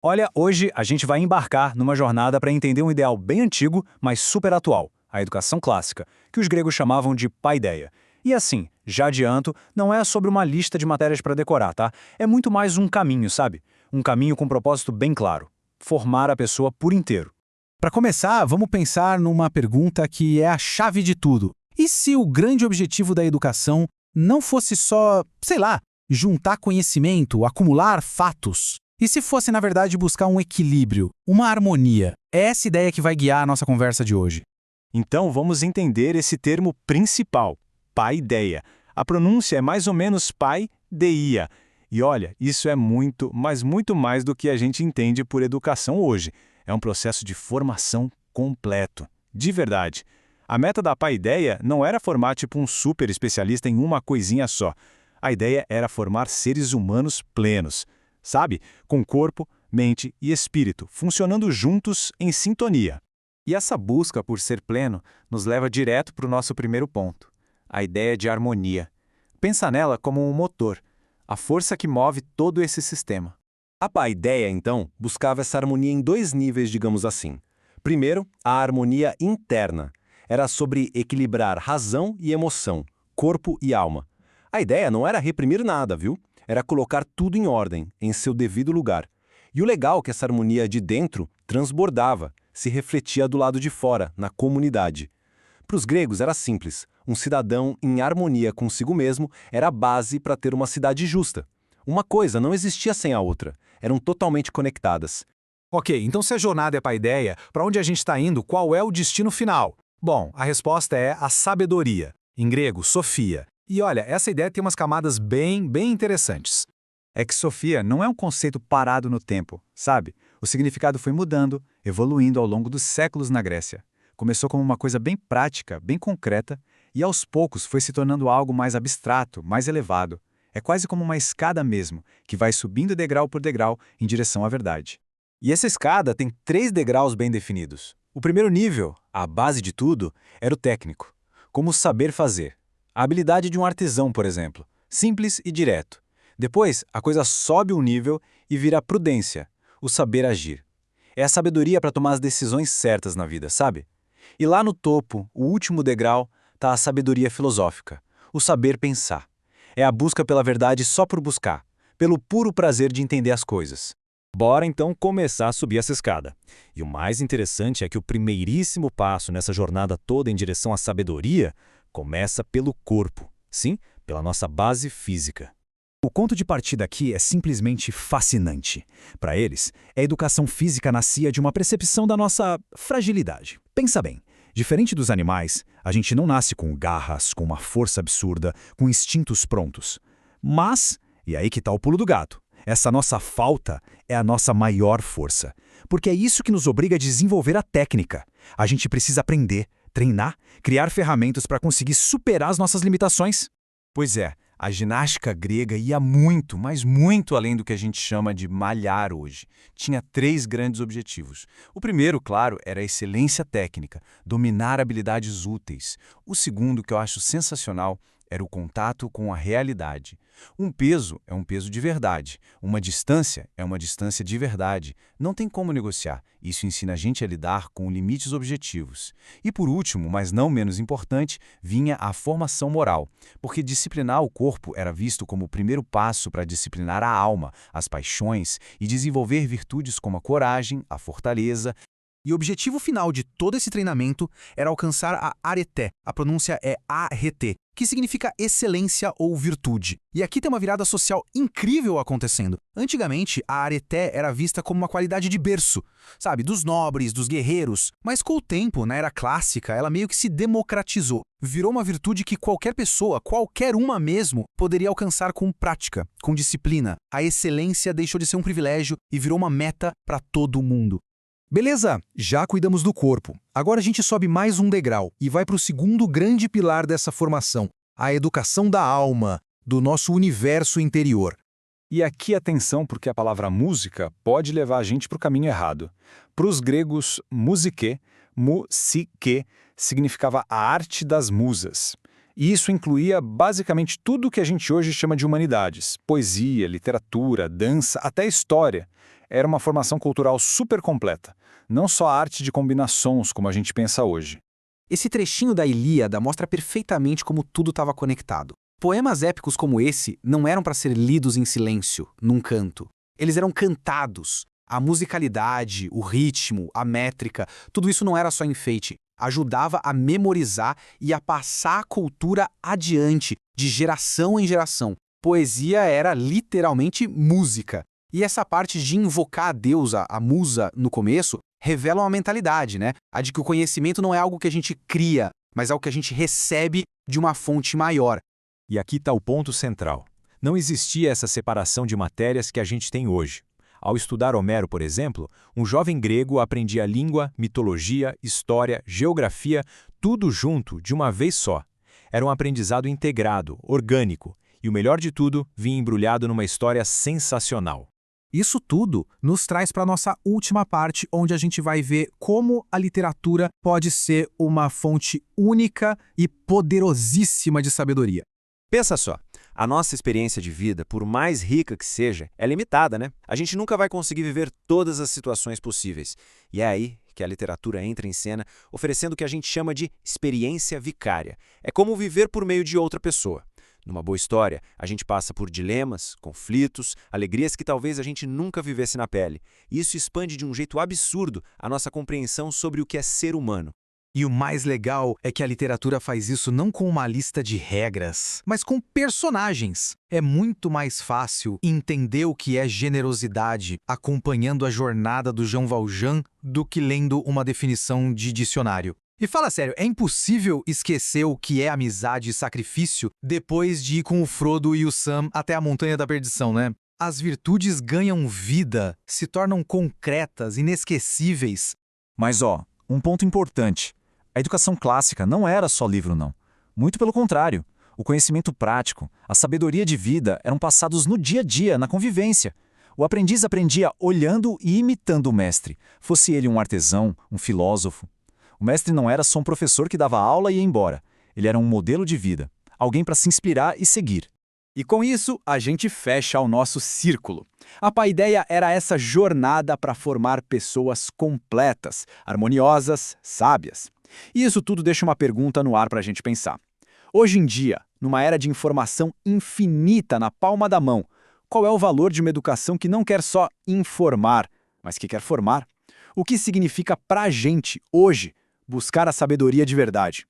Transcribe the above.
Olha, hoje a gente vai embarcar numa jornada para entender um ideal bem antigo, mas super atual, a educação clássica, que os gregos chamavam de paideia. E assim, já adianto, não é sobre uma lista de matérias para decorar, tá? É muito mais um caminho, sabe? Um caminho com um propósito bem claro: formar a pessoa por inteiro. Para começar, vamos pensar numa pergunta que é a chave de tudo. E se o grande objetivo da educação não fosse só, sei lá, juntar conhecimento, acumular fatos? E se fosse, na verdade, buscar um equilíbrio, uma harmonia? É essa ideia que vai guiar a nossa conversa de hoje. Então vamos entender esse termo principal, paideia. A pronúncia é mais ou menos pai-deia. E olha, isso é muito, mas muito mais do que a gente entende por educação hoje. É um processo de formação completo, de verdade. A meta da paideia não era formar tipo um super especialista em uma coisinha só. A ideia era formar seres humanos plenos, sabe? Com corpo, mente e espírito, funcionando juntos em sintonia. E essa busca por ser pleno nos leva direto para o nosso primeiro ponto, a ideia de harmonia. Pensa nela como um motor, a força que move todo esse sistema. A paideia, então, buscava essa harmonia em dois níveis, digamos assim. Primeiro, a harmonia interna. Era sobre equilibrar razão e emoção, corpo e alma. A ideia não era reprimir nada, viu? Era colocar tudo em ordem, em seu devido lugar. E o legal é que essa harmonia de dentro transbordava, se refletia do lado de fora, na comunidade. Para os gregos era simples. Um cidadão em harmonia consigo mesmo era a base para ter uma cidade justa. Uma coisa não existia sem a outra. Eram totalmente conectadas. Ok, então se a jornada é paideia, para onde a gente está indo, qual é o destino final? Bom, a resposta é a sabedoria. Em grego, Sofia. E olha, essa ideia tem umas camadas bem interessantes. É que Sofia não é um conceito parado no tempo, sabe? O significado foi mudando, evoluindo ao longo dos séculos na Grécia. Começou como uma coisa bem prática, bem concreta, e aos poucos foi se tornando algo mais abstrato, mais elevado. É quase como uma escada mesmo, que vai subindo degrau por degrau em direção à verdade. E essa escada tem 3 degraus bem definidos. O primeiro nível, a base de tudo, era o técnico, como saber fazer. A habilidade de um artesão, por exemplo, simples e direto. Depois, a coisa sobe um nível e vira a prudência, o saber agir. É a sabedoria para tomar as decisões certas na vida, sabe? E lá no topo, o último degrau, está a sabedoria filosófica, o saber pensar. É a busca pela verdade só por buscar, pelo puro prazer de entender as coisas. Bora então começar a subir essa escada. E o mais interessante é que o primeiríssimo passo nessa jornada toda em direção à sabedoria começa pelo corpo, sim, pela nossa base física. O ponto de partida aqui é simplesmente fascinante. Para eles, a educação física nascia de uma percepção da nossa fragilidade. Pensa bem, diferente dos animais, a gente não nasce com garras, com uma força absurda, com instintos prontos. Mas, e aí que está o pulo do gato, essa nossa falta é a nossa maior força. Porque é isso que nos obriga a desenvolver a técnica. A gente precisa aprender, treinar, criar ferramentas para conseguir superar as nossas limitações. Pois é, a ginástica grega ia muito, mas muito além do que a gente chama de malhar hoje. Tinha 3 grandes objetivos. O primeiro, claro, era a excelência técnica, dominar habilidades úteis. O segundo, que eu acho sensacional, era o contato com a realidade. Um peso é um peso de verdade. Uma distância é uma distância de verdade. Não tem como negociar. Isso ensina a gente a lidar com limites objetivos. E por último, mas não menos importante, vinha a formação moral. Porque disciplinar o corpo era visto como o primeiro passo para disciplinar a alma, as paixões e desenvolver virtudes como a coragem, a fortaleza. E o objetivo final de todo esse treinamento era alcançar a areté, a pronúncia é arete, que significa excelência ou virtude. E aqui tem uma virada social incrível acontecendo. Antigamente, a areté era vista como uma qualidade de berço, sabe, dos nobres, dos guerreiros. Mas com o tempo, na era clássica, ela meio que se democratizou. Virou uma virtude que qualquer pessoa, qualquer uma mesmo, poderia alcançar com prática, com disciplina. A excelência deixou de ser um privilégio e virou uma meta para todo mundo. Beleza, já cuidamos do corpo. Agora a gente sobe mais um degrau e vai para o segundo grande pilar dessa formação, a educação da alma, do nosso universo interior. E aqui atenção porque a palavra música pode levar a gente para o caminho errado. Para os gregos, musike, significava a arte das musas. E isso incluía basicamente tudo o que a gente hoje chama de humanidades: poesia, literatura, dança, até história. Era uma formação cultural super completa, não só a arte de combinar sons como a gente pensa hoje. Esse trechinho da Ilíada mostra perfeitamente como tudo estava conectado. Poemas épicos como esse não eram para ser lidos em silêncio, num canto. Eles eram cantados. A musicalidade, o ritmo, a métrica, tudo isso não era só enfeite. Ajudava a memorizar e a passar a cultura adiante, de geração em geração. Poesia era literalmente música. E essa parte de invocar a deusa, a musa, no começo, revela uma mentalidade, né? A de que o conhecimento não é algo que a gente cria, mas é algo que a gente recebe de uma fonte maior. E aqui está o ponto central. Não existia essa separação de matérias que a gente tem hoje. Ao estudar Homero, por exemplo, um jovem grego aprendia língua, mitologia, história, geografia, tudo junto de uma vez só. Era um aprendizado integrado, orgânico, e o melhor de tudo, vinha embrulhado numa história sensacional. Isso tudo nos traz para a nossa última parte, onde a gente vai ver como a literatura pode ser uma fonte única e poderosíssima de sabedoria. Pensa só, a nossa experiência de vida, por mais rica que seja, é limitada, né? A gente nunca vai conseguir viver todas as situações possíveis. E é aí que a literatura entra em cena, oferecendo o que a gente chama de experiência vicária. É como viver por meio de outra pessoa. Numa boa história, a gente passa por dilemas, conflitos, alegrias que talvez a gente nunca vivesse na pele. E isso expande de um jeito absurdo a nossa compreensão sobre o que é ser humano. E o mais legal é que a literatura faz isso não com uma lista de regras, mas com personagens. É muito mais fácil entender o que é generosidade acompanhando a jornada do Jean Valjean do que lendo uma definição de dicionário. E fala sério, é impossível esquecer o que é amizade e sacrifício depois de ir com o Frodo e o Sam até a Montanha da Perdição, né? As virtudes ganham vida, se tornam concretas, inesquecíveis. Mas um ponto importante. A educação clássica não era só livro, não. Muito pelo contrário. O conhecimento prático, a sabedoria de vida eram passados no dia a dia, na convivência. O aprendiz aprendia olhando e imitando o mestre, fosse ele um artesão, um filósofo. O mestre não era só um professor que dava aula e ia embora. Ele era um modelo de vida, alguém para se inspirar e seguir. E com isso, a gente fecha o nosso círculo. A paideia era essa jornada para formar pessoas completas, harmoniosas, sábias. E isso tudo deixa uma pergunta no ar para a gente pensar. Hoje em dia, numa era de informação infinita na palma da mão, qual é o valor de uma educação que não quer só informar, mas que quer formar? O que significa para a gente, hoje, buscar a sabedoria de verdade?